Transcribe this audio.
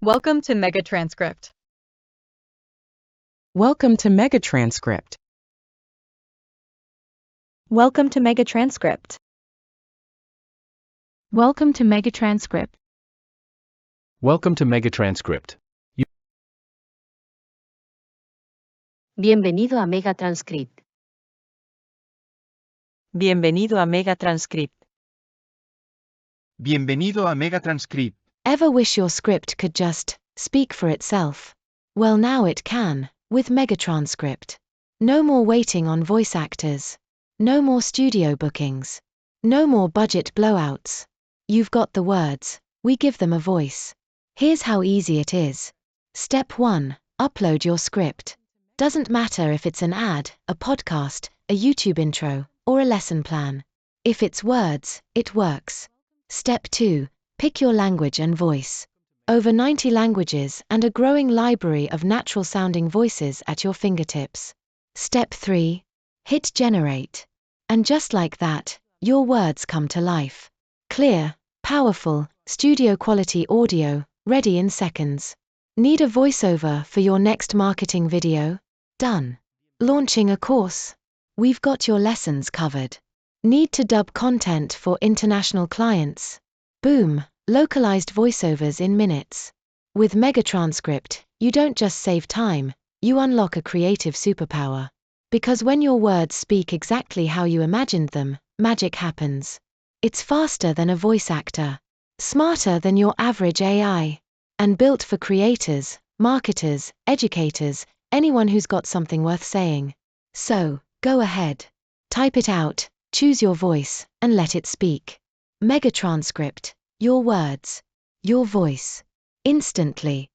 Welcome to MegaTranscript. Welcome to MegaTranscript. Welcome to MegaTranscript. Welcome to MegaTranscript. Welcome to MegaTranscript. Bienvenido a MegaTranscript. Bienvenido a MegaTranscript. Bienvenido a MegaTranscript. Ever wish your script could just speak for itself? Well, now it can, with MegaTranscript. No more waiting on voice actors. No more studio bookings. No more budget blowouts. You've got the words, we give them a voice. Here's how easy it is. Step 1. Upload your script. Doesn't matter if it's an ad, a podcast, a YouTube intro, or a lesson plan. If it's words, it works. Step 2. Pick your language and voice. Over 90 languages and a growing library of natural-sounding voices at your fingertips. Step 3. Hit generate. And just like that, your words come to life. Clear, powerful, studio-quality audio, ready in seconds. Need a voiceover for your next marketing video? Done. Launching a course? We've got your lessons covered. Need to dub content for international clients? Boom, localized voiceovers in minutes. With MegaTranscript, you don't just save time, you unlock a creative superpower. Because when your words speak exactly how you imagined them, magic happens. It's faster than a voice actor, smarter than your average AI, and built for creators, marketers, educators, anyone who's got something worth saying. So, go ahead. Type it out, choose your voice, and let it speak. MegaTranscript, your words, your voice. Instantly.